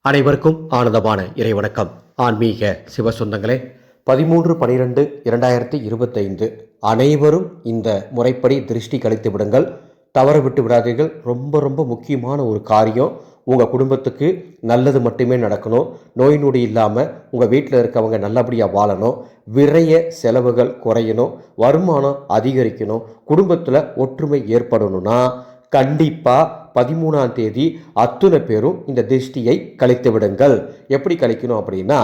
அனைவருக்கும் ஆனந்தமான இறைவணக்கம். ஆன்மீக சிவசொந்தங்களே, 13/12/2025 அனைவரும் இந்த முறைப்படி திருஷ்டி கழித்து விடுங்கள். தவற விட்டு விடாதீர்கள். ரொம்ப ரொம்ப முக்கியமான ஒரு காரியம். உங்கள் குடும்பத்துக்கு நல்லது மட்டுமே நடக்கணும். நோய் நொடி இல்லாமல் உங்கள் வீட்டில் இருக்கவங்க நல்லபடியாக வாழணும். விரைய செலவுகள் குறையணும். வருமானம் அதிகரிக்கணும். குடும்பத்தில் ஒற்றுமை ஏற்படணும்னா கண்டிப்பாக 13ஆம் தேதி அத்துணை பேரும் இந்த திருஷ்டியை கழித்து விடுங்கள். எப்படி கழிக்கணும் அப்படின்னா,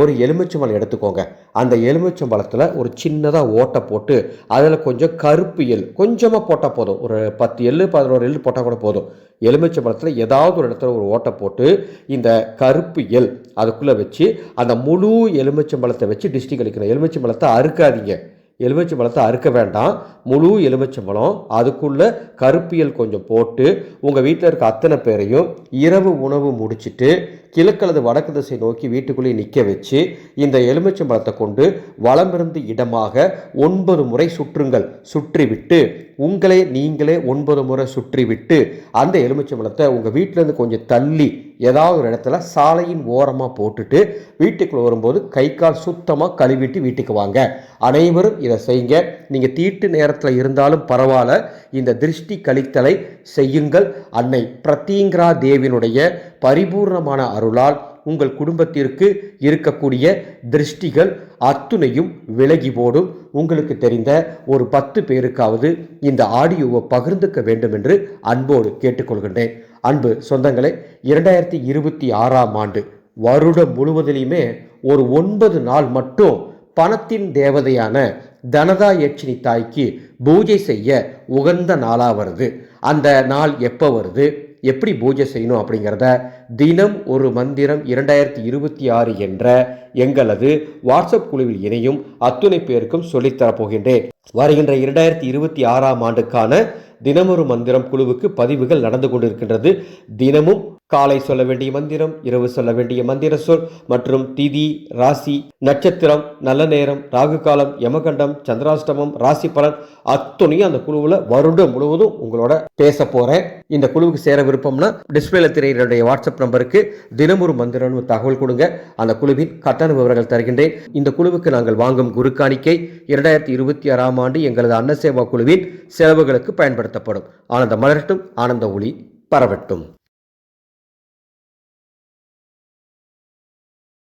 ஒரு எலுமிச்சம்பழம் எடுத்துக்கோங்க. அந்த எலுமிச்சம்பழத்தில் ஒரு சின்னதாக ஓட்டை போட்டு அதில் கொஞ்சம் கருப்பு எள் கொஞ்சமாக போட்டால் போதும். ஒரு 10 எள் 11 எள் போட்டால் கூட போதும். எலுமிச்சம்பழத்தில் ஏதாவது ஒரு இடத்துல ஒரு ஓட்டை போட்டு இந்த கருப்பு எள் அதுக்குள்ளே வச்சு அந்த முழு எலுமிச்சம்பழத்தை வச்சு திருஷ்டி கழிக்கணும். எலுமிச்சம்பழத்தை அறுக்காதீங்க. எலுமிச்சம்பழத்தை அறுக்க வேண்டாம். முழு எலுமிச்சம்பழம் அதுக்குள்ளே கருப்பியல் கொஞ்சம் போட்டு உங்கள் வீட்டில் இருக்க அத்தனை பேரையும் இரவு உணவு முடிச்சுட்டு கிழக்கு அல்லது வடக்கு திசை நோக்கி வீட்டுக்குள்ளேயே நிற்க வச்சு இந்த எலுமிச்சம்பழத்தை கொண்டு வலமிருந்து இடமாக 9 முறை சுற்றுங்கள். சுற்றிவிட்டு உங்களே நீங்களே 9 முறை சுற்றிவிட்டு அந்த எலுமிச்சம்பழத்தை உங்கள் வீட்டிலேருந்து கொஞ்சம் தள்ளி ஏதாவது ஒரு இடத்துல சாலையின் ஓரமாக போட்டுட்டு வீட்டுக்குள்ளே வரும்போது கை கால் சுத்தமாக கழுவிட்டு வீட்டுக்கு வாங்க. அனைவரும் இதை செய்யுங்க. நீங்கள் தீட்டு நேரத்தில் இருந்தாலும் பரவாயில்ல, இந்த திருஷ்டி கழித்தலை செய்யுங்கள். அன்னை பிரத்யங்கரா தேவியினுடைய பரிபூர்ணமான அருளால் உங்கள் குடும்பத்திற்கு இருக்கக்கூடிய திருஷ்டிகள் அத்துணையும் விலகி போடும். உங்களுக்கு தெரிந்த ஒரு 10 பேருக்காவது இந்த ஆடியோவை பகிர்ந்துக்க வேண்டும் என்று அன்போடு கேட்டுக்கொள்கின்றேன். அன்பு சொந்தங்களே, 2026ஆம் ஆண்டு வருடம் முழுவதிலுமே ஒரு 9 நாள் மட்டும் பணத்தின் தேவதையான தனதா யட்சினி தாய்க்கு பூஜை செய்ய உகந்த நாளாக வருது. அந்த நாள் எப்போ வருது, எப்படி பூஜை செய்யணும் அப்படிங்கிறத தினம் ஒரு மந்திரம் 2026 என்ற எங்களது வாட்ஸ்அப் குழுவில் இணையும் அத்துணை பேருக்கும் சொல்லித்தரப்போகின்றேன். வருகின்ற 2026ஆம் ஆண்டுக்கான தினமொரு மந்திரம் குழுவுக்கு பதிவுகள் நடந்து கொண்டிருக்கின்றது. தினமும் காலை சொல்ல வேண்டிய மந்திரம், இரவு சொல்ல வேண்டிய மந்திர சொல் மற்றும் திதி, ராசி, நட்சத்திரம், நல்ல நேரம், ராகு காலம், யமகண்டம், சந்திராஷ்டமம், ராசி பலன் அத்துணையும் அந்த குழுவில் வருடம் முழுவதும் உங்களோட பேச போகிறேன். இந்த குழுவுக்கு சேர விருப்பம்னா டிஸ்பிளேல திரையினுடைய வாட்ஸ்அப் நம்பருக்கு தினமொரு மந்திரம்னு தகவல் கொடுங்க. அந்த குழுவின் கட்டண விவரங்கள் தருகின்றேன். இந்த குழுவுக்கு நாங்கள் வாங்கும் குரு காணிக்கை 2026ஆம் ஆண்டு எங்களது அன்னசேவா குழுவின் செலவுகளுக்கு பயன்படுத்தப்படும். ஆனந்த மலரட்டும், ஆனந்த ஒளி பரவட்டும்.